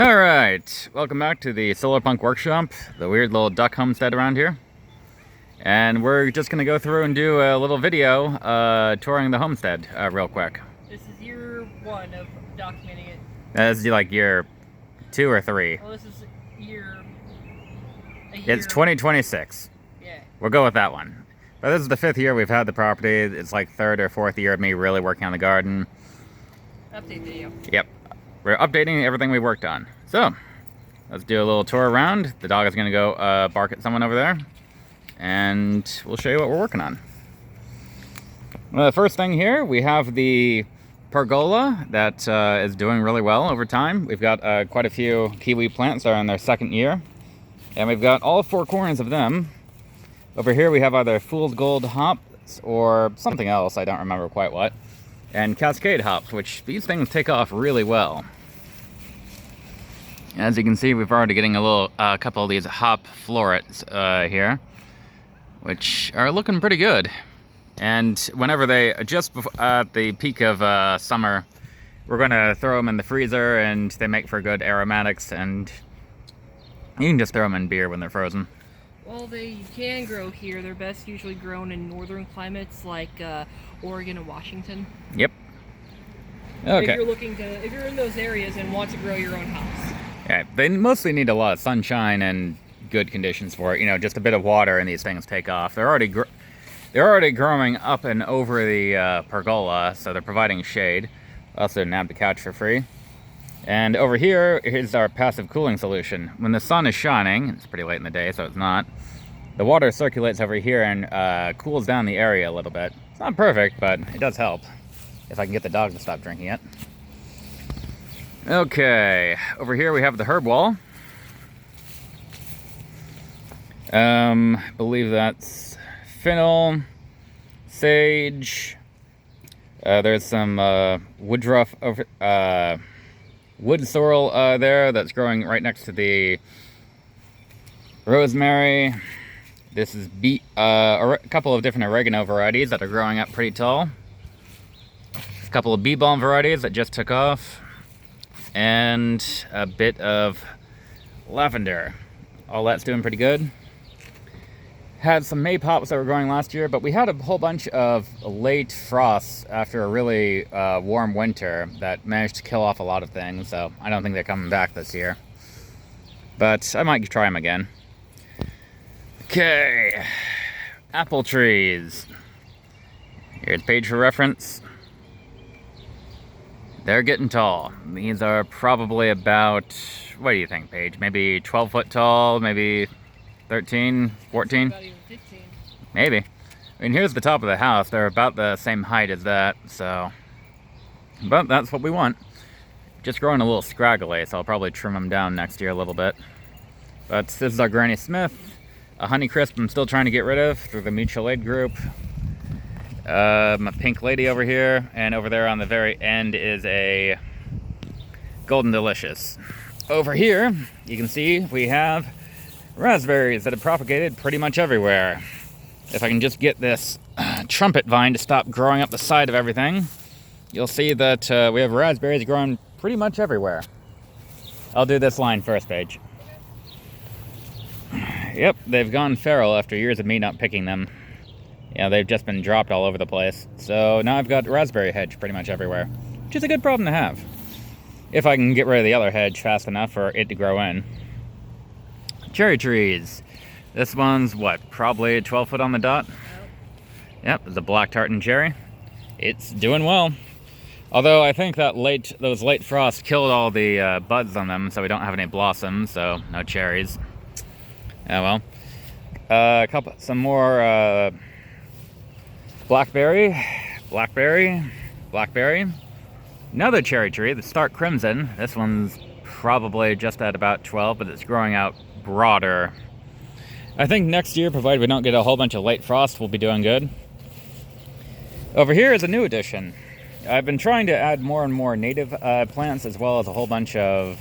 Alright, welcome back to the Solar Punk Workshop, the weird little duck homestead around here. And we're just going to go through and do a little video touring the homestead real quick. This is year 1 of documenting it. This is like year 2 or 3. Well, this is a year. It's 2026. Yeah. We'll go with that one. But this is the 5th year we've had the property. It's like 3rd or 4th year of me really working on the garden. Update video. Yep. We're updating everything we worked on. So, let's do a little tour around. The dog is going to go bark at someone over there. And we'll show you what we're working on. Well, the first thing here, we have the pergola that is doing really well over time. We've got quite a few kiwi plants that are in their 2nd year. And we've got all 4 corners of them. Over here we have either fool's gold hops or something else, I don't remember quite what. And cascade hops, which these things take off really well. As you can see, we've already getting a couple of these hop florets here, which are looking pretty good. And whenever they, just at the peak of summer, we're going to throw them in the freezer, and they make for good aromatics, and you can just throw them in beer when they're frozen. Well, they can grow here. They're best usually grown in northern climates like Oregon and Washington. Yep. Okay. If you're in those areas and want to grow your own house. Yeah, they mostly need a lot of sunshine and good conditions for it. You know, just a bit of water and these things take off. They're already growing up and over the pergola, so they're providing shade. Also nabbed the couch for free. And over here is our passive cooling solution. When the sun is shining, it's pretty late in the day, so it's not, the water circulates over here and cools down the area a little bit. It's not perfect, but it does help, if I can get the dog to stop drinking it. Okay, over here we have the herb wall. I believe that's fennel, sage. There's some woodruff over, wood sorrel there that's growing right next to the rosemary. This is a couple of different oregano varieties that are growing up pretty tall. A couple of bee balm varieties that just took off. And a bit of lavender. All that's doing pretty good. Had some maypops that were growing last year, but we had a whole bunch of late frosts after a really warm winter that managed to kill off a lot of things, so I don't think they're coming back this year. But I might try them again. Okay, apple trees. Here's a page for reference. They're getting tall. These are probably about, what do you think, Paige? Maybe 12 foot tall, maybe 13, 14? About even 15. Maybe. I mean, here's the top of the house. They're about the same height as that, so. But that's what we want. Just growing a little scraggly, so I'll probably trim them down next year a little bit. But this is our Granny Smith. A Honeycrisp I'm still trying to get rid of through the mutual aid group. My pink lady over here, and over there on the very end is a Golden Delicious. Over here, you can see we have raspberries that have propagated pretty much everywhere. If I can just get this trumpet vine to stop growing up the side of everything, you'll see that we have raspberries growing pretty much everywhere. I'll do this line first, Paige. Yep, they've gone feral after years of me not picking them. Yeah, they've just been dropped all over the place. So now I've got raspberry hedge pretty much everywhere, which is a good problem to have. If I can get rid of the other hedge fast enough for it to grow in. Cherry trees. This one's what, probably 12 foot on the dot? Yep, it's a black tartan cherry. It's doing well. Although I think that those late frosts killed all the buds on them, so we don't have any blossoms, so no cherries. Oh well. Some more blackberry. Another cherry tree, the Stark Crimson. This one's probably just at about 12, but it's growing out broader. I think next year, provided we don't get a whole bunch of late frost, we'll be doing good. Over here is a new addition. I've been trying to add more and more native plants, as well as a whole bunch of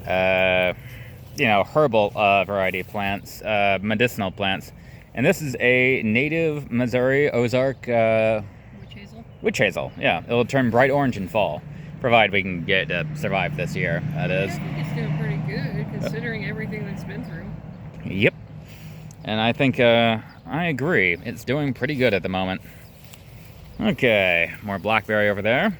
herbal variety plants, medicinal plants. And this is a native Missouri Ozark Witch hazel? Witch hazel, yeah. It'll turn bright orange in fall. Provided we can get to survive this year, that is. I think it's doing pretty good considering everything that's been through. Yep. And I think, I agree. It's doing pretty good at the moment. Okay, more blackberry over there.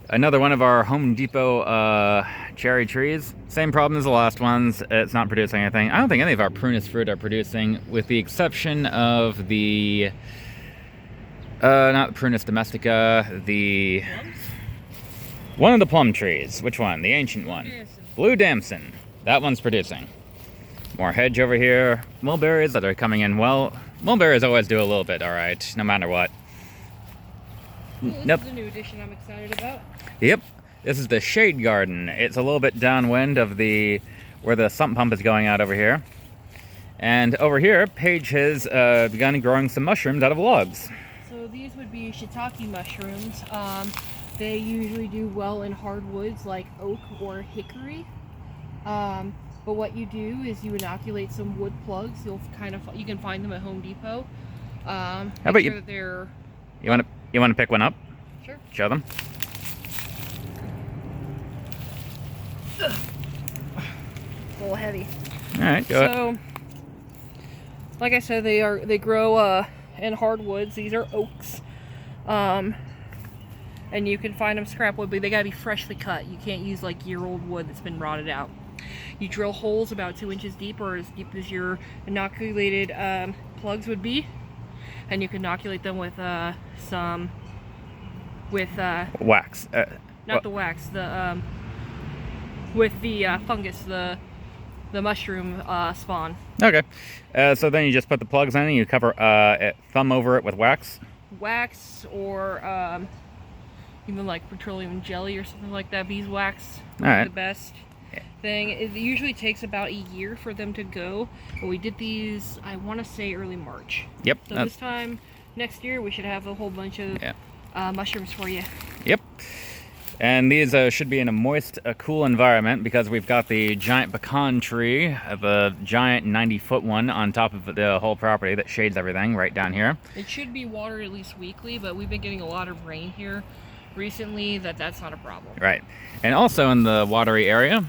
Another one of our Home Depot cherry trees. Same problem as the last ones. It's not producing anything. I don't think any of our prunus fruit are producing, with the exception of the, not the prunus domestica, the... Plums? One of the plum trees. Which one? The ancient one. Damson. Blue damson. That one's producing. More hedge over here. Mulberries that are coming in well. Mulberries always do a little bit alright, no matter what. Well, this is a new addition I'm excited about. Yep. This is the shade garden. It's a little bit downwind of the where the sump pump is going out over here. And over here, Paige has begun growing some mushrooms out of logs. So these would be shiitake mushrooms. They usually do well in hardwoods like oak or hickory. But what you do is you inoculate some wood plugs. You can find them at Home Depot. How about you? They're... You want to pick one up? Sure. Show them. Ugh. A little heavy. All right, go ahead. So, like I said, they grow in hardwoods. These are oaks, and you can find them scrap wood, but they gotta be freshly cut. You can't use like year-old wood that's been rotted out. You drill holes about 2 inches deep, or as deep as your inoculated plugs would be, and you can inoculate them with wax. Not the wax, with the fungus, the mushroom spawn. Okay. So then you just put the plugs in and you cover thumb over it with wax. Wax or even like petroleum jelly or something like that. Beeswax would All right. be the best thing. It usually takes about a year for them to go. But we did these, I want to say early March. Yep. So this time next year we should have a whole bunch of mushrooms for you. Yep. And these should be in a moist, cool environment because we've got the giant pecan tree, the giant 90-foot one on top of the whole property that shades everything right down here. It should be watered at least weekly, but we've been getting a lot of rain here recently that's not a problem. Right. And also in the watery area,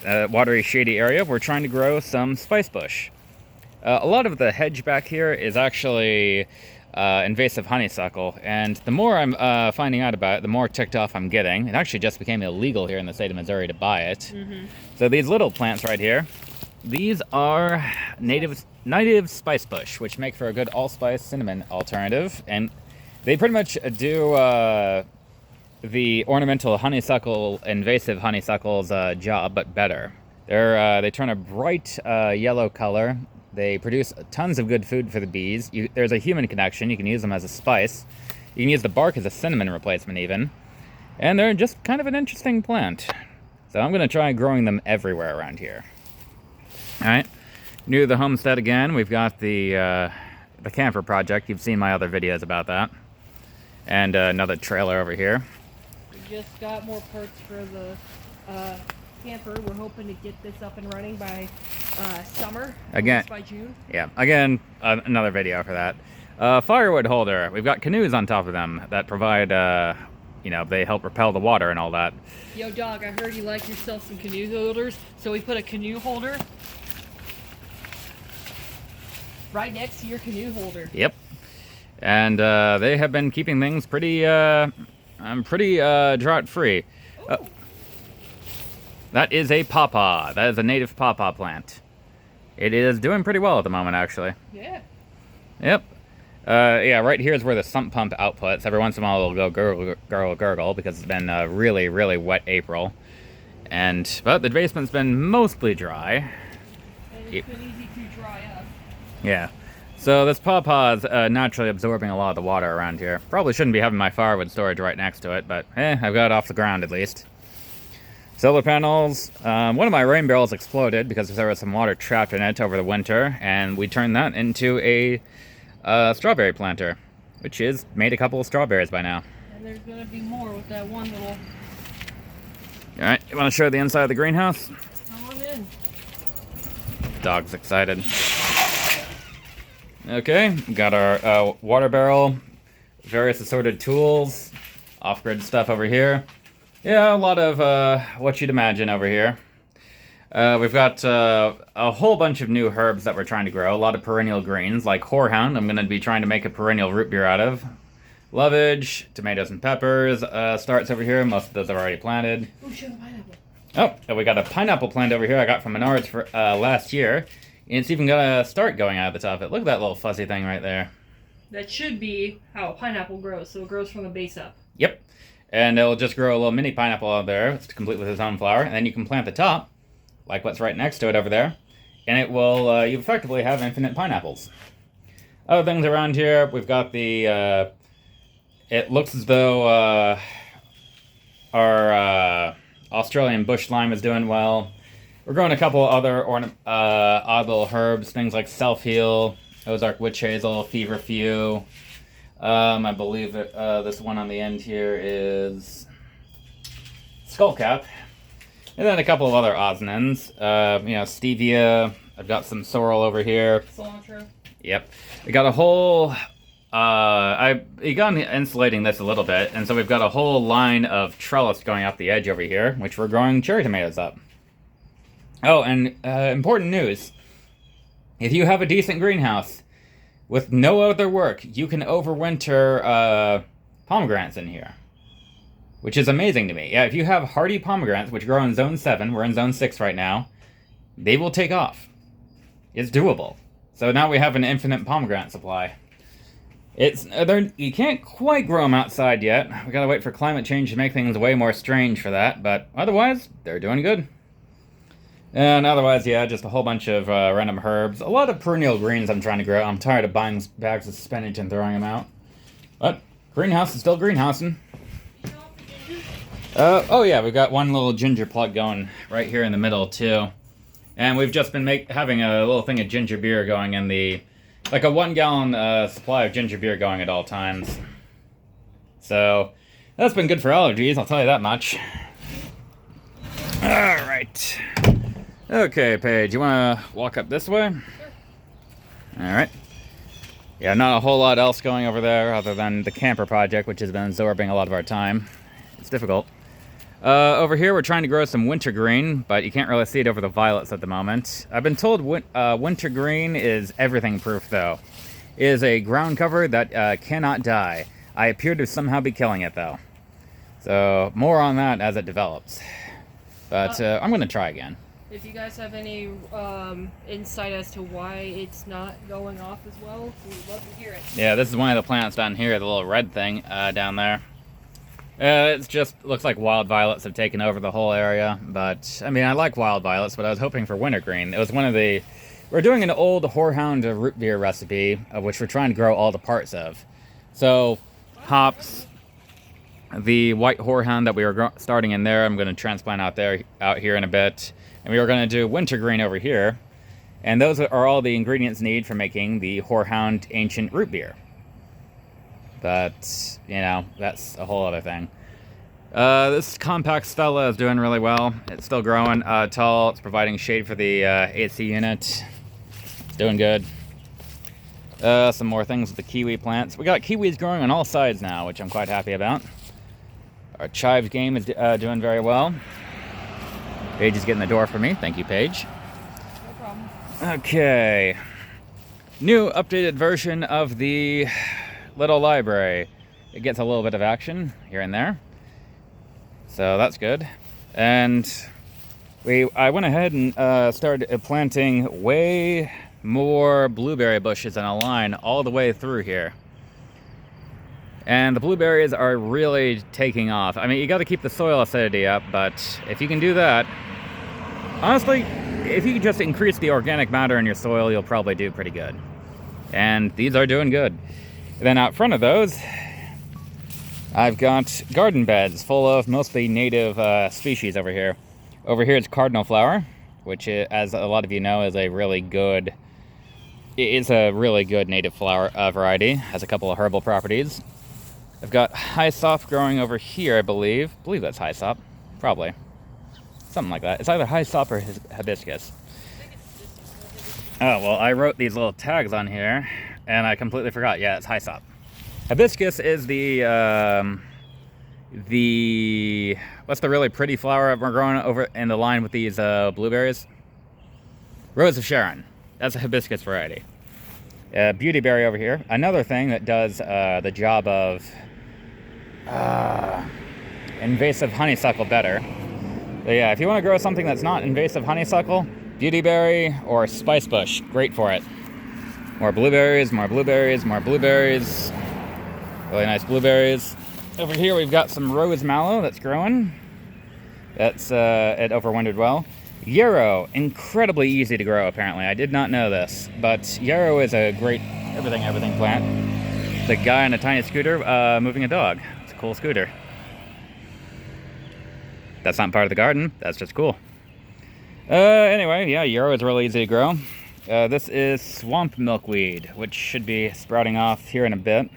watery shady area, we're trying to grow some spicebush. A lot of the hedge back here is actually invasive honeysuckle, and the more I'm finding out about it, the more ticked off I'm getting. It actually just became illegal here in the state of Missouri to buy it. Mm-hmm. So these little plants right here, these are native spicebush, which make for a good allspice cinnamon alternative, and they pretty much do the ornamental honeysuckle, invasive honeysuckle's job, but better. They turn a bright yellow color. They produce tons of good food for the bees. There's a human connection. You can use them as a spice. You can use the bark as a cinnamon replacement even. And they're just kind of an interesting plant. So I'm going to try growing them everywhere around here. All right. New to the homestead again, we've got the camper project. You've seen my other videos about that. And another trailer over here. We just got more parts for the camper. We're hoping to get this up and running by summer. Again, by June. Yeah, again, another video for that. Firewood holder. We've got canoes on top of them that provide, they help repel the water and all that. Yo, dog, I heard you like yourself some canoe holders, so we put a canoe holder right next to your canoe holder. Yep. And they have been keeping things pretty drought-free. That is a pawpaw. That is a native pawpaw plant. It is doing pretty well at the moment, actually. Yeah. Yep. Yeah, right here is where the sump pump outputs. Every once in a while it'll go gurgle, because it's been a really, really wet April. But the basement's been mostly dry. And it's been easy to dry up. Yeah. So this pawpaw is naturally absorbing a lot of the water around here. Probably shouldn't be having my firewood storage right next to it, but I've got it off the ground at least. Solar panels. One of my rain barrels exploded because there was some water trapped in it over the winter, and we turned that into a strawberry planter, which is made a couple of strawberries by now. And there's going to be more with that one little... Alright, you want to show the inside of the greenhouse? Come on in. Dog's excited. Okay, got our water barrel, various assorted tools, off-grid stuff over here. Yeah, a lot of what you'd imagine over here. We've got a whole bunch of new herbs that we're trying to grow. A lot of perennial greens, like horehound. I'm going to be trying to make a perennial root beer out of. Lovage, tomatoes and peppers starts over here. Most of those are already planted. Oh, show the pineapple. Oh, and we got a pineapple plant over here I got from Menards for last year. And it's even got a start going out of the top of it. Look at that little fuzzy thing right there. That should be how a pineapple grows, so it grows from the base up. Yep. And it'll just grow a little mini pineapple out there. It's complete with its own flower. And then you can plant the top, like what's right next to it over there. And it will, you effectively have infinite pineapples. Other things around here, we've got the, it looks as though our Australian bush lime is doing well. We're growing a couple other odd little herbs, things like self-heal, ozark witch hazel, feverfew. I believe that this one on the end here is skullcap. And then a couple of other odds and ends. Stevia. I've got some sorrel over here. Cilantro. Yep. We got a whole... I begun insulating this a little bit, and so we've got a whole line of trellis going up the edge over here, which we're growing cherry tomatoes up. Oh, and important news. If you have a decent greenhouse, with no other work, you can overwinter pomegranates in here. Which is amazing to me. Yeah, if you have hardy pomegranates, which grow in Zone 7, we're in Zone 6 right now, they will take off. It's doable. So now we have an infinite pomegranate supply. You can't quite grow them outside yet. We gotta wait for climate change to make things way more strange for that, but otherwise, they're doing good. And otherwise, yeah, just a whole bunch of random herbs. A lot of perennial greens I'm trying to grow. I'm tired of buying bags of spinach and throwing them out. But greenhouse is still greenhousing. Oh yeah, we've got one little ginger plug going right here in the middle too. And we've just been having a little thing of ginger beer going in like a 1 gallon supply of ginger beer going at all times. So, that's been good for allergies, I'll tell you that much. Alright. Okay, Paige, you want to walk up this way? Sure. Alright. Yeah, not a whole lot else going over there other than the camper project, which has been absorbing a lot of our time. It's difficult. Over here, we're trying to grow some wintergreen, but you can't really see it over the violets at the moment. I've been told wintergreen is everything proof, though. It is a ground cover that cannot die. I appear to somehow be killing it, though. So, more on that as it develops. But I'm going to try again. If you guys have any insight as to why it's not going off as well, we'd love to hear it. Yeah, this is one of the plants down here, the little red thing down there. It just looks like wild violets have taken over the whole area, but, I mean, I like wild violets, but I was hoping for wintergreen. It was one of the... We're doing an old horehound root beer recipe, which we're trying to grow all the parts of. So, hops, the white horehound that we were starting in there, I'm going to transplant out here in a bit. And we were going to do wintergreen over here. And those are all the ingredients needed for making the horehound ancient root beer. But, you know, that's a whole other thing. This compact Stella is doing really well. It's still growing tall. It's providing shade for the AC unit. It's doing good. Some more things with the kiwi plants. We got kiwis growing on all sides now, which I'm quite happy about. Our chives game is doing very well. Paige is getting the door for me. Thank you, Paige. No problem. Okay. New updated version of the little library. It gets a little bit of action here and there. So that's good. And I went ahead and started planting way more blueberry bushes in a line all the way through here. And the blueberries are really taking off. I mean, you got to keep the soil acidity up, but if you can do that, honestly, if you can just increase the organic matter in your soil, you'll probably do pretty good. And these are doing good. And then out front of those, I've got garden beds full of mostly native species over here. Over here it's cardinal flower, which, as a lot of you know, is a really good native flower variety. Has a couple of herbal properties. I've got hyssop growing over here, I believe. I believe that's hyssop. Probably. Something like that. It's either hyssop or hibiscus. Oh, well, I wrote these little tags on here, and I completely forgot. Yeah, it's hyssop. Hibiscus is the what's the really pretty flower we're growing over in the line with these blueberries? Rose of Sharon. That's a hibiscus variety. Beautyberry over here. Another thing that does the job of invasive honeysuckle better. But yeah, if you want to grow something that's not invasive honeysuckle, beautyberry or spicebush, great for it. More blueberries, more blueberries, more blueberries. Really nice blueberries. Over here we've got some rose mallow that's growing. That's it overwintered well. Yarrow, incredibly easy to grow apparently. I did not know this, but yarrow is a great everything plant. The guy on a tiny scooter moving a dog. It's a cool scooter. That's not part of the garden. That's just cool. Anyway, yeah, yarrow is really easy to grow. This is swamp milkweed, which should be sprouting off here in a bit.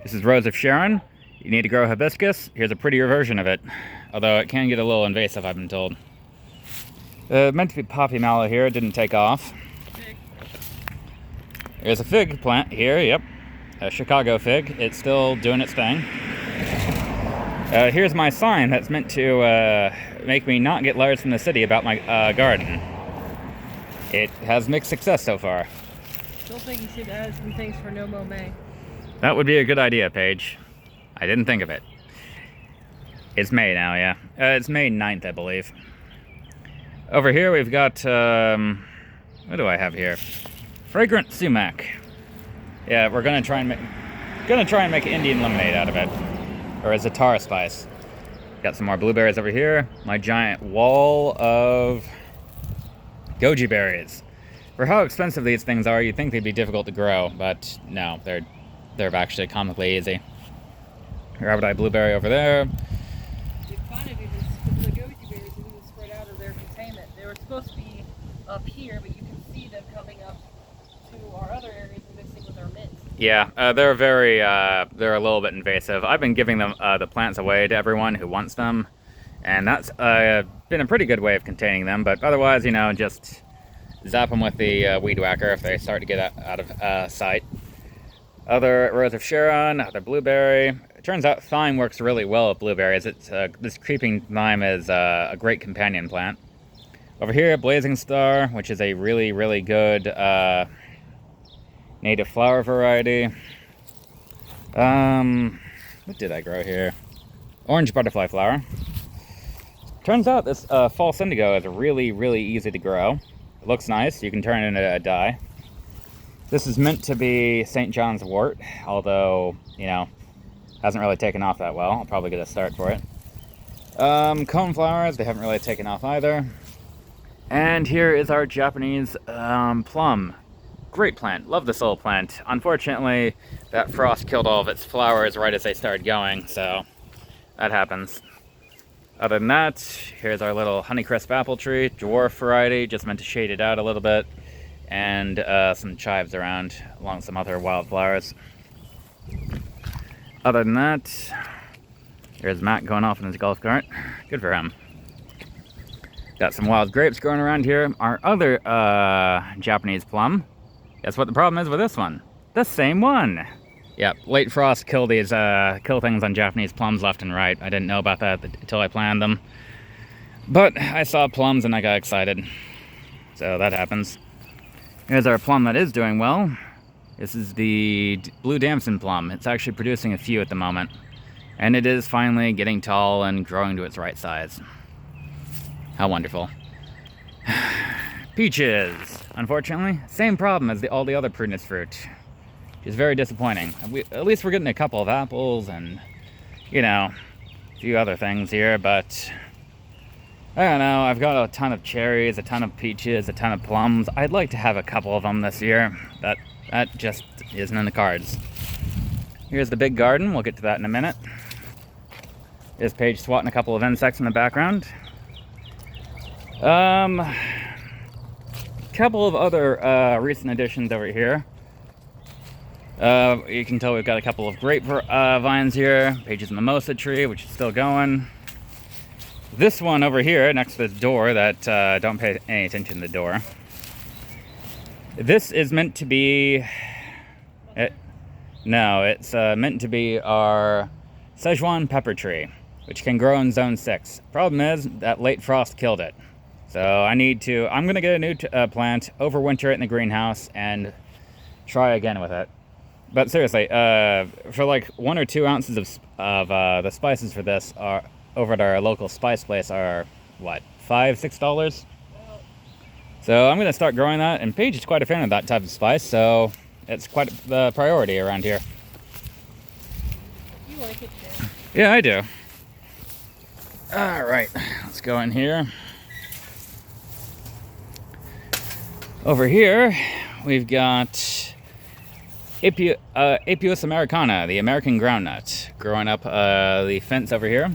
This is Rose of Sharon. You need to grow hibiscus. Here's a prettier version of it, although it can get a little invasive, I've been told. Meant to be poppy mallow here, it didn't take off. Fig. There's a fig plant here, yep. A Chicago fig. It's still doing its thing. Here's my sign that's meant to make me not get letters from the city about my garden. It has mixed success so far. Still think you should add some things for no mow May. That would be a good idea, Paige. I didn't think of it. It's May now, yeah. It's May 9th, I believe. Over here we've got, what do I have here? Fragrant sumac. Yeah, we're gonna try and make Indian lemonade out of it. Or a za'atar spice. Got some more blueberries over here. My giant wall of goji berries. For how expensive these things are, you'd think they'd be difficult to grow, but no, they're actually comically easy. Rabbit-eye blueberry over there. It's kind of even, the goji berries are even spread out of their containment. They were supposed to be up here, but you can see them coming up to our other areas and mixing with our mints. Yeah, they're they're a little bit invasive. I've been giving them the plants away to everyone who wants them, and that's been a pretty good way of containing them. But otherwise, you know, just zap them with the weed whacker if they start to get out of sight. Other Rose of Sharon, other blueberry. It turns out thyme works really well with blueberries. This creeping thyme is a great companion plant. Over here, Blazing Star, which is a really, really good native flower variety. What did I grow here? Orange butterfly flower. Turns out this false indigo is really, really easy to grow. It looks nice. You can turn it into a dye. This is meant to be St. John's wort, although, you know, hasn't really taken off that well. I'll probably get a start for it. Cone flowers, they haven't really taken off either. And here is our Japanese plum. Great plant. Love this little plant. Unfortunately, that frost killed all of its flowers right as they started going, so that happens. Other than that, here's our little Honeycrisp apple tree, dwarf variety, just meant to shade it out a little bit, and some chives around along with some other wildflowers. Other than that, here's Matt going off in his golf cart. Good for him. Got some wild grapes growing around here. Our other Japanese plum. Guess what the problem is with this one? The same one. Yep, late frost kill things on Japanese plums left and right. I didn't know about that until I planted them. But I saw plums and I got excited. So that happens. Here's our plum that is doing well. This is the blue damson plum. It's actually producing a few at the moment. And it is finally getting tall and growing to its right size. How wonderful. Peaches. Unfortunately, same problem as all the other prunus fruit. Which is very disappointing. At least we're getting a couple of apples and, you know, a few other things here, but I don't know. I've got a ton of cherries, a ton of peaches, a ton of plums. I'd like to have a couple of them this year. That just isn't in the cards. Here's the big garden. We'll get to that in a minute. There's Paige swatting a couple of insects in the background. Couple of other recent additions over here. You can tell we've got a couple of grape vines here. Paige's mimosa tree, which is still going. This one over here, next to this door that don't pay any attention to the door. This is meant to be... it's meant to be our schzuan peppertree, which can grow in zone 6. Problem is that late frost killed it. So I'm going to get a new plant, overwinter it in the greenhouse, and try again with it. But seriously, for like 1 or 2 ounces of the spices for this are over at our local spice place are, what, $5-6? So I'm going to start growing that, and Paige is quite a fan of that type of spice, so it's quite the priority around here. You like it too? Yeah, I do. All right, let's go in here. Over here, we've got apios americana, the American groundnut, growing up the fence over here.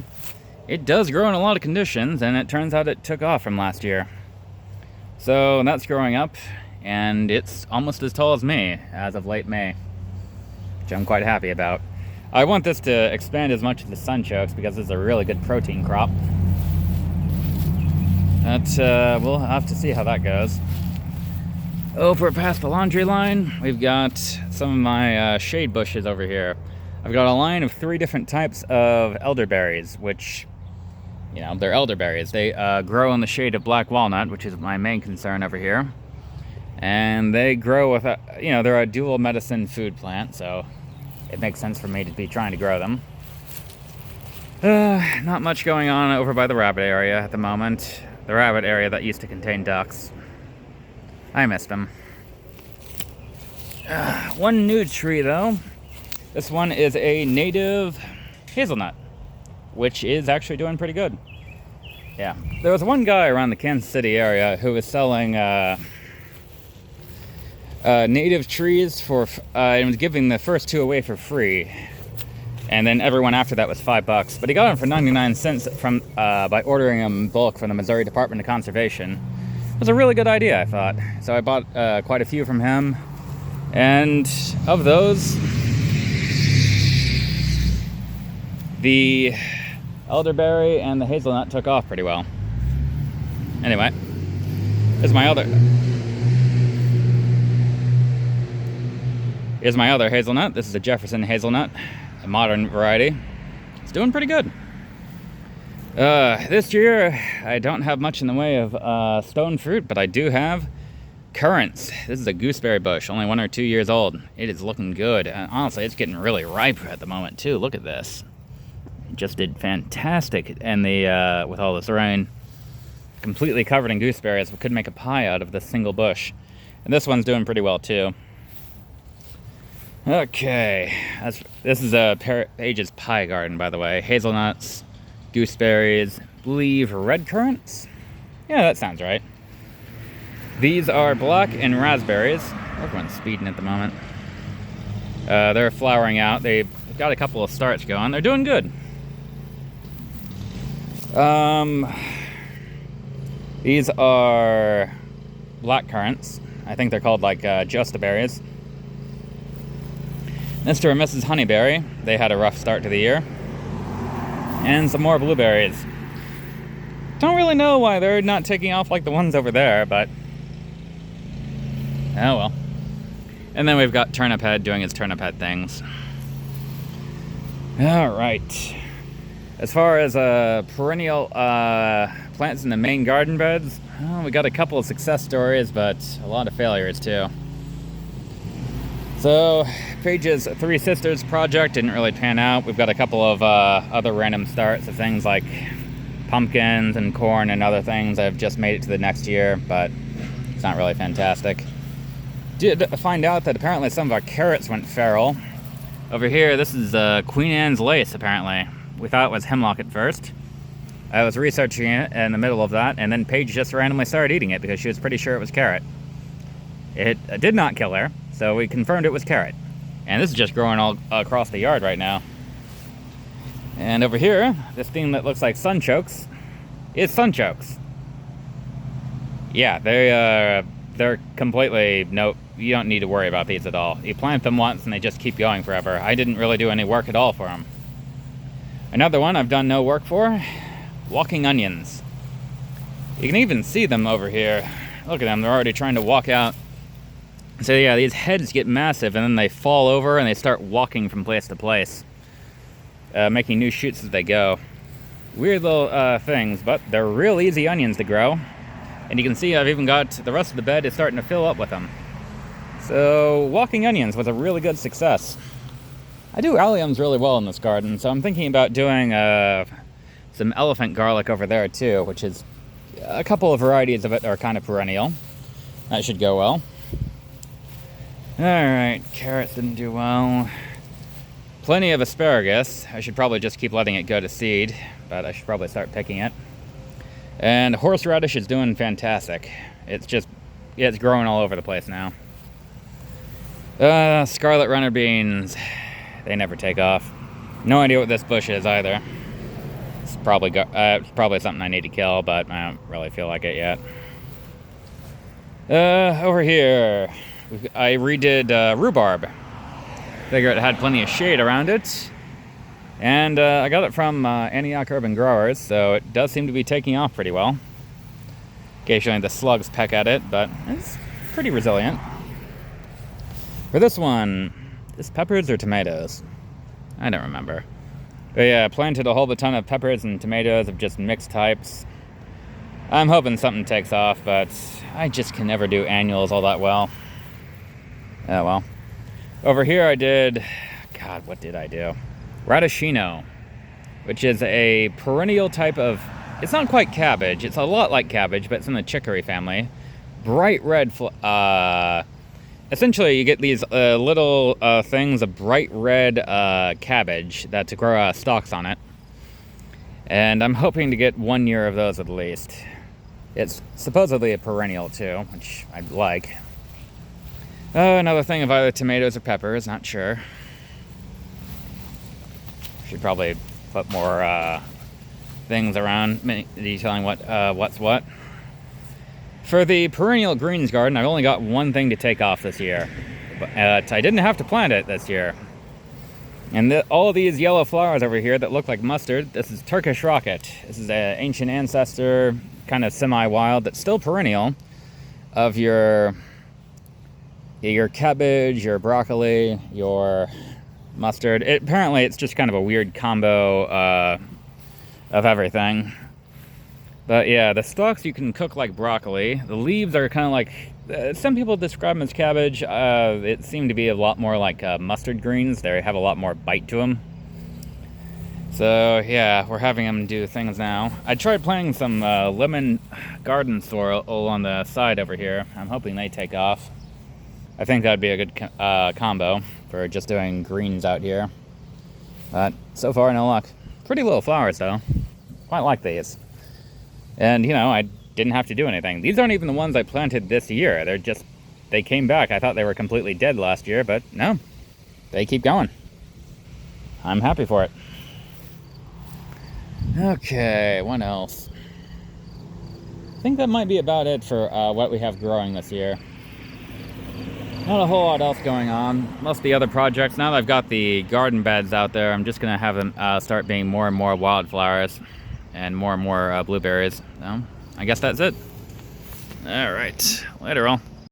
It does grow in a lot of conditions, and it turns out it took off from last year. So that's growing up, and it's almost as tall as me as of late May, which I'm quite happy about. I want this to expand as much as the sunchokes because it's a really good protein crop. But we'll have to see how that goes. Over past the laundry line, we've got some of my shade bushes over here. I've got a line of 3 different types of elderberries, which, you know, they're elderberries. They grow in the shade of black walnut, which is my main concern over here. And they grow with, they're a dual medicine food plant, so it makes sense for me to be trying to grow them. Not much going on over by the rabbit area at the moment. The rabbit area that used to contain ducks. I missed them. One new tree, though. This one is a native hazelnut, which is actually doing pretty good. Yeah. There was one guy around the Kansas City area who was selling native trees for, and was giving the first 2 away for free. And then everyone after that was $5. But he got them for 99 cents from by ordering them in bulk from the Missouri Department of Conservation. It was a really good idea, I thought. So I bought quite a few from him. And of those, the elderberry and the hazelnut took off pretty well. Anyway, here's my other hazelnut. This is a Jefferson hazelnut, a modern variety. It's doing pretty good. This year, I don't have much in the way of stone fruit, but I do have currants. This is a gooseberry bush, only 1 or 2 years old. It is looking good. And honestly, it's getting really ripe at the moment, too. Look at this. It just did fantastic and with all this rain. Completely covered in gooseberries. We could make a pie out of this single bush. And this one's doing pretty well, too. Okay. This is Paige's pie garden, by the way. Hazelnuts, gooseberries, believe red currants? Yeah, that sounds right. These are black and raspberries. Everyone's speeding at the moment. They're flowering out. They've got a couple of starts going. They're doing good. These are black currants. I think they're called like justaberries. Mr. and Mrs. Honeyberry. They had a rough start to the year. And some more blueberries. Don't really know why they're not taking off like the ones over there, but oh well. And then we've got Turnip Head doing his turnip head things. Alright. As far as perennial plants in the main garden beds, well, we got a couple of success stories, but a lot of failures too. So, Paige's Three Sisters project didn't really pan out. We've got a couple of other random starts of things like pumpkins and corn and other things that have just made it to the next year, but it's not really fantastic. Did find out that apparently some of our carrots went feral. Over here, this is Queen Anne's lace, apparently. We thought it was hemlock at first. I was researching it in the middle of that, and then Paige just randomly started eating it because she was pretty sure it was carrot. It did not kill her, so we confirmed it was carrot. And this is just growing all across the yard right now. And over here, this thing that looks like sunchokes is sunchokes. Yeah, they're completely you don't need to worry about these at all. You plant them once and they just keep going forever. I didn't really do any work at all for them. Another one I've done no work for, walking onions. You can even see them over here. Look at them, they're already trying to walk out. So yeah, these heads get massive and then they fall over and they start walking from place to place. making new shoots as they go. Weird little things, but they're real easy onions to grow. And you can see I've even got the rest of the bed is starting to fill up with them. So walking onions was a really good success. I do alliums really well in this garden, so I'm thinking about doing some elephant garlic over there too, which is a couple of varieties of it are kind of perennial. That should go well. Alright, carrots didn't do well. Plenty of asparagus. I should probably just keep letting it go to seed, but I should probably start picking it. And horseradish is doing fantastic. It's growing all over the place now. Scarlet runner beans. They never take off. No idea what this bush is either. It's probably something I need to kill, but I don't really feel like it yet. Over here, I redid rhubarb. Figured it had plenty of shade around it. And I got it from Antioch Urban Growers, so it does seem to be taking off pretty well. Occasionally the slugs peck at it, but it's pretty resilient. For this one, is peppers or tomatoes? I don't remember. But yeah, I planted a whole ton of peppers and tomatoes of just mixed types. I'm hoping something takes off, but I just can never do annuals all that well. Oh well. Over here I did, God, what did I do? Raddichino, which is a perennial type of, it's not quite cabbage, it's a lot like cabbage, but it's in the chicory family. Bright red, essentially you get these little things of bright red cabbage that to grow stalks on it. And I'm hoping to get 1 year of those at least. It's supposedly a perennial too, which I'd like. Another thing of either tomatoes or peppers, not sure. Should probably put more things around detailing what's what. For the perennial greens garden, I've only got one thing to take off this year. But I didn't have to plant it this year. And all of these yellow flowers over here that look like mustard, this is Turkish rocket. This is an ancient ancestor, kind of semi-wild, that's still perennial, of your cabbage, your broccoli, your mustard. Apparently it's just kind of a weird combo of everything. But yeah, the stalks you can cook like broccoli. The leaves are kind of like, some people describe them as cabbage. It seemed to be a lot more like mustard greens. They have a lot more bite to them. So yeah, we're having them do things now. I tried planting some lemon garden sorrel on the side over here. I'm hoping they take off. I think that'd be a good combo for just doing greens out here. But so far, no luck. Pretty little flowers, though. Quite like these. And, you know, I didn't have to do anything. These aren't even the ones I planted this year. They came back. I thought they were completely dead last year, but no. They keep going. I'm happy for it. Okay, what else? I think that might be about it for what we have growing this year. Not a whole lot else going on. Most of the other projects, now that I've got the garden beds out there, I'm just going to have them start being more and more wildflowers and more blueberries. So, I guess that's it. All right. Later, all.